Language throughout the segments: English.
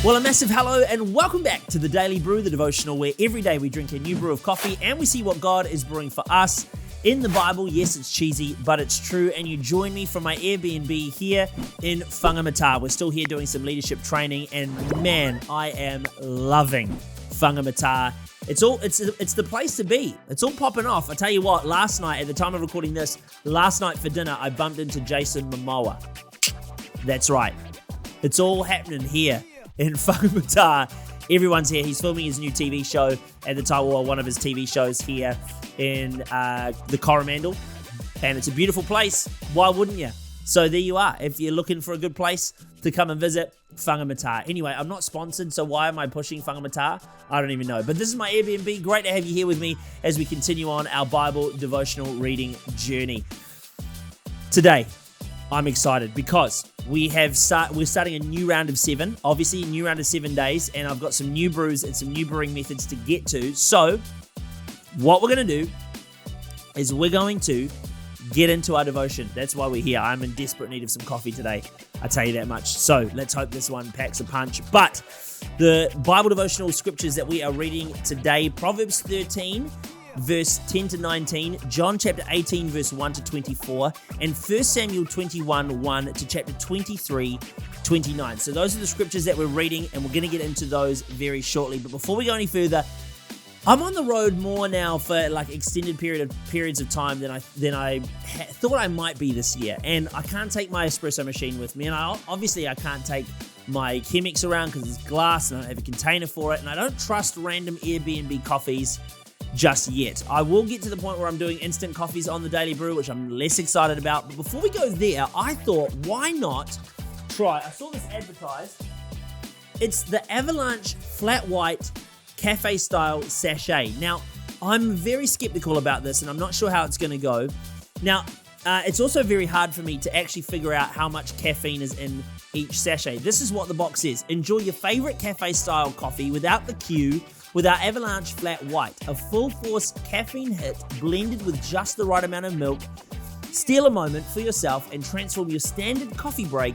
Well, a massive hello and welcome back to the Daily Brew, the devotional where every day we drink a new brew of coffee and we see what God is brewing for us in the Bible. Yes, it's cheesy, but it's true. And you join me from my Airbnb here in Whangamata. We're still here doing some leadership training and man, I am loving Whangamata. It's the place to be. It's all popping off. I tell you what, last night, at the time of recording this, last night for dinner, I bumped into Jason Momoa. That's right. It's all happening here in Whangamata. Everyone's here. He's filming his new TV show at the time, or one of his TV shows here in the Coromandel. And it's a beautiful place. Why wouldn't you? So there you are. If you're looking for a good place to come and visit, Whangamata. Anyway, I'm not sponsored, so why am I pushing Whangamata? I don't even know. But this is my Airbnb. Great to have you here with me as we continue on our Bible devotional reading journey. Today, I'm excited because we're starting a new round of 7. Obviously, a new round of 7 days, and I've got some new brews and some new brewing methods to get to. So, what we're going to do is we're going to get into our devotion. That's why we're here. I'm in desperate need of some coffee today. I tell you that much. So, let's hope this one packs a punch. But the Bible devotional scriptures that we are reading today, Proverbs 13, verse 10 to 19, John chapter 18, verse 1 to 24, and 1 Samuel 21, 1 to chapter 23, 29. So those are the scriptures that we're reading, and we're going to get into those very shortly. But before we go any further, I'm on the road more now for like extended periods of time than I thought I might be this year. And I can't take my espresso machine with me, and I can't take my Chemex around because it's glass and I don't have a container for it, and I don't trust random Airbnb coffees just yet. I will get to the point where I'm doing instant coffees on the Daily Brew, which I'm less excited about. But before we go there, I thought, why not try? I saw this advertised. It's the Avalanche Flat White Cafe Style Sachet. Now, I'm very skeptical about this, and I'm not sure how it's going to go. Now, it's also very hard for me to actually figure out how much caffeine is in each sachet. This is what the box says. Enjoy your favorite cafe style coffee without the Q, with our Avalanche Flat White, a full-force caffeine hit blended with just the right amount of milk. Steal a moment for yourself and transform your standard coffee break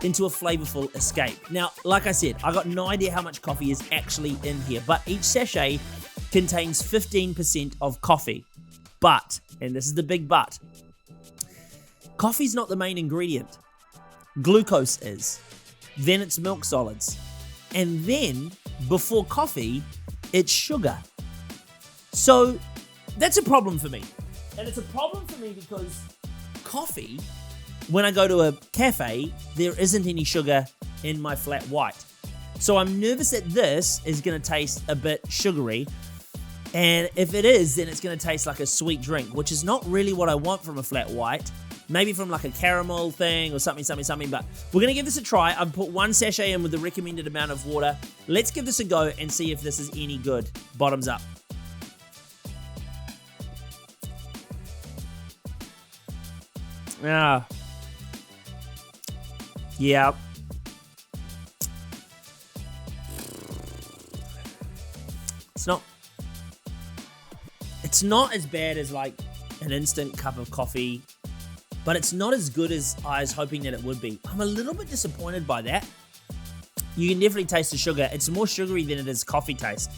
into a flavorful escape. Now, like I said, I got no idea how much coffee is actually in here, but each sachet contains 15% of coffee. But, and this is the big but, coffee's not the main ingredient. Glucose is. Then it's milk solids. And then, before coffee, it's sugar. So that's a problem for me. And it's a problem for me because coffee, when I go to a cafe, there isn't any sugar in my flat white. So I'm nervous that this is going to taste a bit sugary. And if it is, then it's going to taste like a sweet drink, which is not really what I want from a flat white. Maybe from like a caramel thing or something, but we're going to give this a try. I've put 1 sachet in with the recommended amount of water. Let's give this a go and see if this is any good. Bottoms up. Yeah. It's not as bad as like an instant cup of coffee, but it's not as good as I was hoping that it would be. I'm a little bit disappointed by that. You can definitely taste the sugar. It's more sugary than it is coffee taste,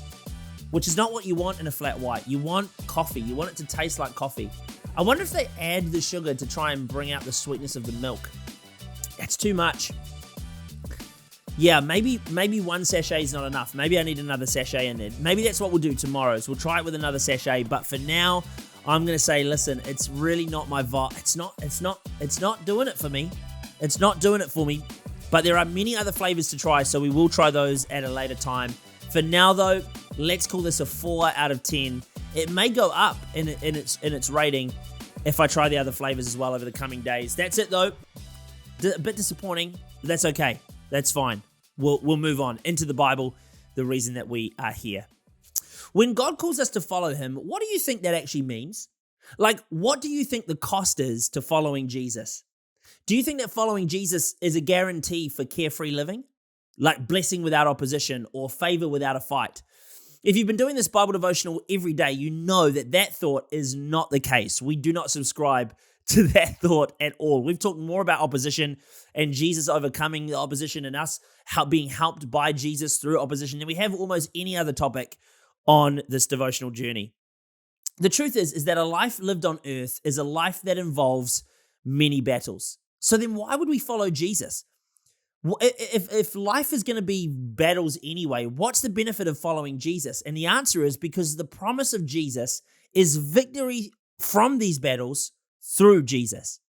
which is not what you want in a flat white. You want coffee. You want it to taste like coffee. I wonder if they add the sugar to try and bring out the sweetness of the milk. That's too much. Yeah, maybe 1 sachet is not enough. Maybe I need another sachet in there. Maybe that's what we'll do tomorrow. So we'll try it with another sachet. But for now, I'm going to say, listen, it's really not my vibe. It's not doing it for me. It's not doing it for me. But there are many other flavors to try, so we will try those at a later time. For now, though, let's call this a 4 out of 10. It may go up in its rating if I try the other flavors as well over the coming days. That's it, though. A bit disappointing, but that's okay. That's fine. We'll move on into the Bible, the reason that we are here. When God calls us to follow him, what do you think that actually means? Like, what do you think the cost is to following Jesus? Do you think that following Jesus is a guarantee for carefree living? Like blessing without opposition or favor without a fight? If you've been doing this Bible devotional every day, you know that thought is not the case. We do not subscribe to that thought at all. We've talked more about opposition and Jesus overcoming the opposition and us being helped by Jesus through opposition than we have almost any other topic on this devotional journey. The truth is that a life lived on earth is a life that involves many battles. So then why would we follow Jesus? If life is going to be battles anyway, what's the benefit of following Jesus? And the answer is because the promise of Jesus is victory from these battles through Jesus.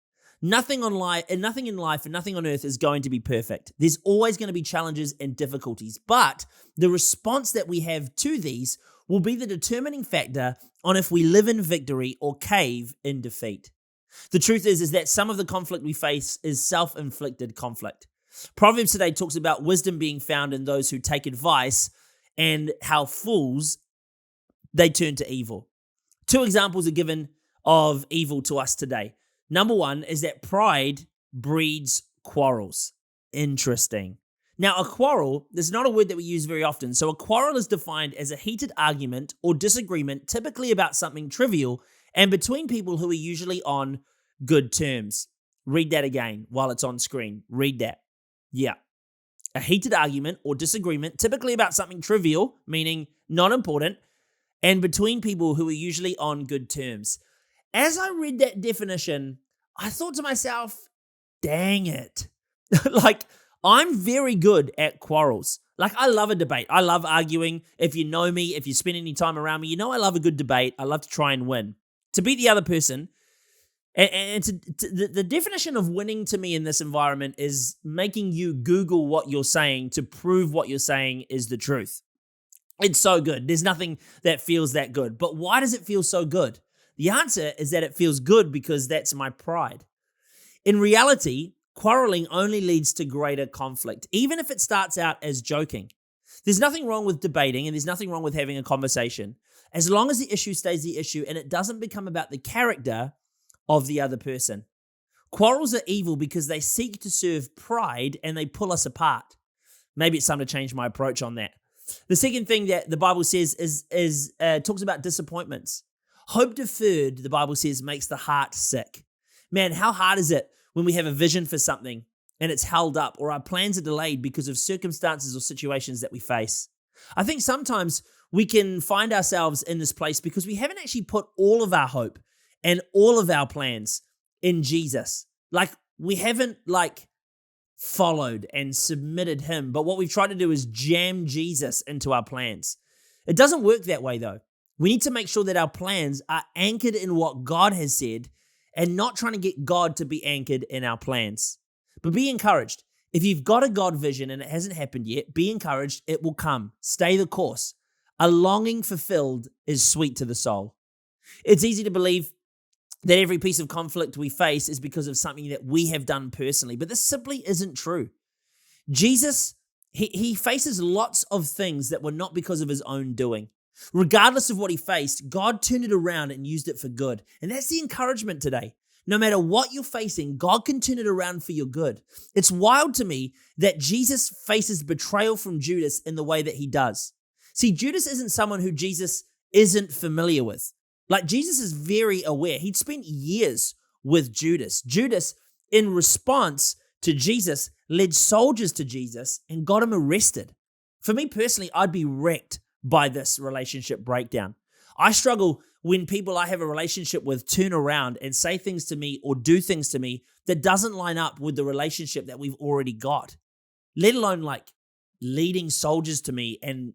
Nothing in life and nothing on earth is going to be perfect. There's always going to be challenges and difficulties, but the response that we have to these will be the determining factor on if we live in victory or cave in defeat. The truth is that some of the conflict we face is self-inflicted conflict. Proverbs today talks about wisdom being found in those who take advice and how fools, they turn to evil. Two examples are given of evil to us today. Number one is that pride breeds quarrels. Interesting. Now, a quarrel is not a word that we use very often. So a quarrel is defined as a heated argument or disagreement, typically about something trivial and between people who are usually on good terms. Read that again while it's on screen. Read that. Yeah. A heated argument or disagreement, typically about something trivial, meaning not important, and between people who are usually on good terms. As I read that definition, I thought to myself, dang it. I'm very good at quarrels. I love a debate. I love arguing. If you know me, if you spend any time around me, you know I love a good debate. I love to try and win. To beat the other person. And the definition of winning to me in this environment is making you Google what you're saying to prove what you're saying is the truth. It's so good. There's nothing that feels that good. But why does it feel so good? The answer is that it feels good because that's my pride. In reality, quarreling only leads to greater conflict, even if it starts out as joking. There's nothing wrong with debating and there's nothing wrong with having a conversation, as long as the issue stays the issue and it doesn't become about the character of the other person. Quarrels are evil because they seek to serve pride and they pull us apart. Maybe it's time to change my approach on that. The second thing that the Bible says is talks about disappointments. Hope deferred, the Bible says, makes the heart sick. Man, how hard is it when we have a vision for something and it's held up or our plans are delayed because of circumstances or situations that we face? I think sometimes we can find ourselves in this place because we haven't actually put all of our hope and all of our plans in Jesus. We haven't followed and submitted him, but what we've tried to do is jam Jesus into our plans. It doesn't work that way though. We need to make sure that our plans are anchored in what God has said and not trying to get God to be anchored in our plans. But be encouraged. If you've got a God vision and it hasn't happened yet, be encouraged. It will come. Stay the course. A longing fulfilled is sweet to the soul. It's easy to believe that every piece of conflict we face is because of something that we have done personally, but this simply isn't true. Jesus, he faces lots of things that were not because of his own doing. Regardless of what he faced, God turned it around and used it for good. And that's the encouragement today. No matter what you're facing, God can turn it around for your good. It's wild to me that Jesus faces betrayal from Judas in the way that he does. See, Judas isn't someone who Jesus isn't familiar with. Jesus is very aware. He'd spent years with Judas. Judas, in response to Jesus, led soldiers to Jesus and got him arrested. For me personally, I'd be wrecked by this relationship breakdown. I struggle when people I have a relationship with turn around and say things to me or do things to me that doesn't line up with the relationship that we've already got, let alone leading soldiers to me and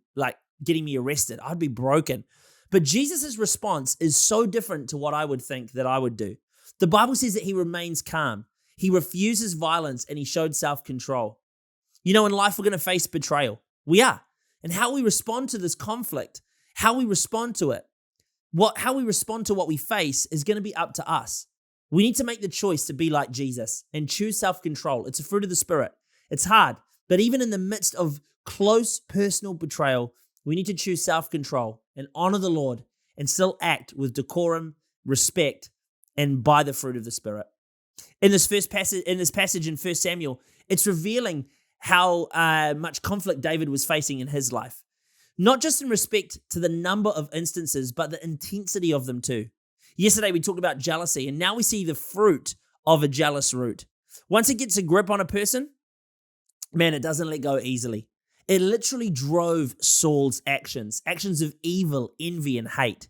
getting me arrested. I'd be broken. But Jesus' response is so different to what I would think that I would do. The Bible says that he remains calm. He refuses violence and he showed self-control. In life we're going to face betrayal. We are. And how we respond to this conflict, how we respond to it, how we respond to what we face is going to be up to us. We need to make the choice to be like Jesus and choose self-control. It's a fruit of the Spirit. It's hard, but even in the midst of close personal betrayal, we need to choose self-control and honor the Lord and still act with decorum, respect, and by the fruit of the Spirit. In this passage in 1 Samuel, it's revealing how much conflict David was facing in his life. Not just in respect to the number of instances, but the intensity of them too. Yesterday, we talked about jealousy, and now we see the fruit of a jealous root. Once it gets a grip on a person, man, it doesn't let go easily. It literally drove Saul's actions of evil, envy, and hate.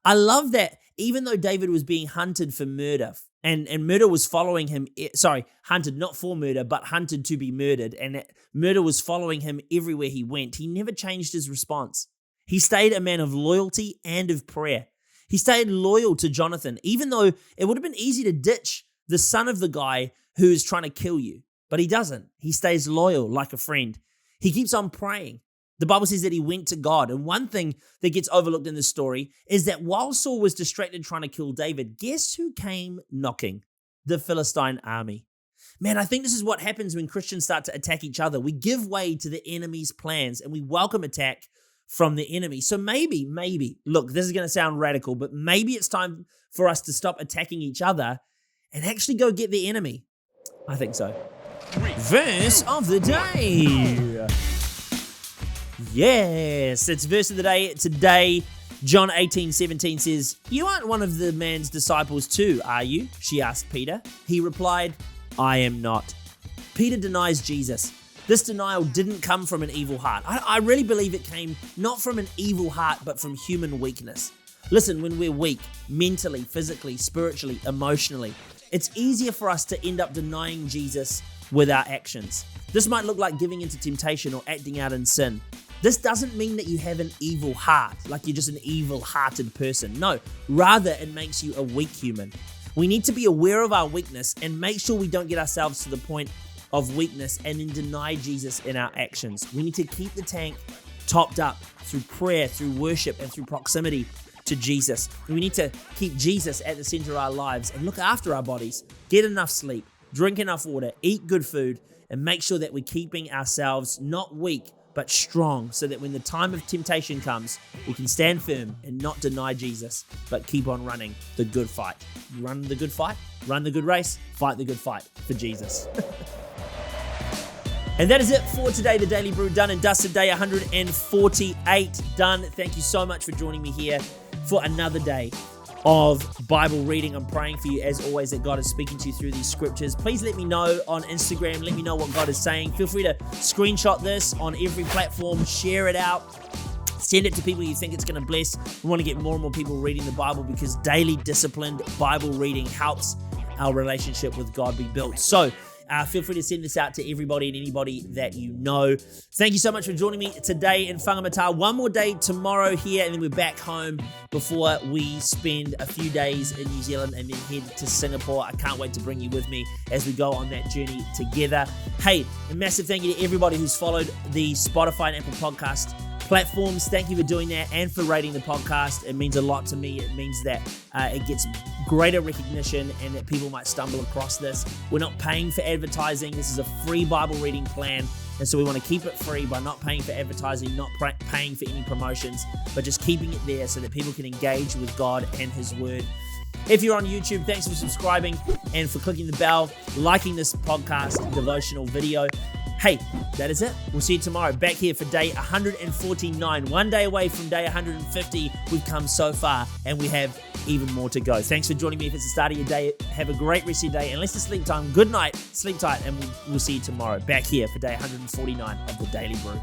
I love that even though David was being hunted for murder, and murder was following him, hunted not for murder, but hunted to be murdered, and murder was following him everywhere he went, he never changed his response. He stayed a man of loyalty and of prayer. He stayed loyal to Jonathan, even though it would have been easy to ditch the son of the guy who is trying to kill you. But he doesn't. He stays loyal like a friend. He keeps on praying. The Bible says that he went to God. And one thing that gets overlooked in this story is that while Saul was distracted trying to kill David, guess who came knocking? The Philistine army. Man, I think this is what happens when Christians start to attack each other. We give way to the enemy's plans and we welcome attack from the enemy. So maybe, look, this is going to sound radical, but maybe it's time for us to stop attacking each other and actually go get the enemy. I think so. Verse of the day. Yes, it's verse of the day today. John 18:17 says, "You aren't one of the man's disciples too, are you?" She asked Peter. He replied, "I am not." Peter denies Jesus. This denial didn't come from an evil heart. I really believe it came not from an evil heart, but from human weakness. Listen, when we're weak, mentally, physically, spiritually, emotionally, it's easier for us to end up denying Jesus with our actions. This might look like giving into temptation or acting out in sin. This doesn't mean that you have an evil heart, like you're just an evil-hearted person. No, rather it makes you a weak human. We need to be aware of our weakness and make sure we don't get ourselves to the point of weakness and then deny Jesus in our actions. We need to keep the tank topped up through prayer, through worship, and through proximity to Jesus. We need to keep Jesus at the center of our lives and look after our bodies, get enough sleep, drink enough water, eat good food, and make sure that we're keeping ourselves not weak, but strong, so that when the time of temptation comes, we can stand firm and not deny Jesus, but keep on running the good fight. Run the good fight, run the good race, fight the good fight for Jesus. And that is it for today, the Daily Brew done and dusted, day 148 done. Thank you so much for joining me here for another day of Bible reading. I'm praying for you, as always, that God is speaking to you through these scriptures. Please let me know on Instagram. Let me know what God is saying. Feel free to screenshot this on every platform. Share it out. Send it to people you think it's going to bless. We want to get more and more people reading the Bible because daily disciplined Bible reading helps our relationship with God be built. So, feel free to send this out to everybody and anybody that you know. Thank you so much for joining me today in Whangamata. One more day tomorrow here, and then we're back home before we spend a few days in New Zealand and then head to Singapore. I can't wait to bring you with me as we go on that journey together. Hey, a massive thank you to everybody who's followed the Spotify and Apple Podcast platforms. Thank you for doing that and for rating the podcast. It means a lot to me. It means that it gets greater recognition and that people might stumble across this. We're not paying for advertising. This is a free Bible reading plan. And so we want to keep it free by not paying for advertising, not paying for any promotions, but just keeping it there so that people can engage with God and His Word. If you're on YouTube, thanks for subscribing and for clicking the bell, liking this podcast devotional video. Hey, that is it. We'll see you tomorrow back here for day 149. One day away from day 150. We've come so far and we have even more to go. Thanks for joining me. If it's the start of your day, have a great rest of your day. And let's sleep time. Good night. Sleep tight. And we'll see you tomorrow back here for day 149 of the Daily Brew.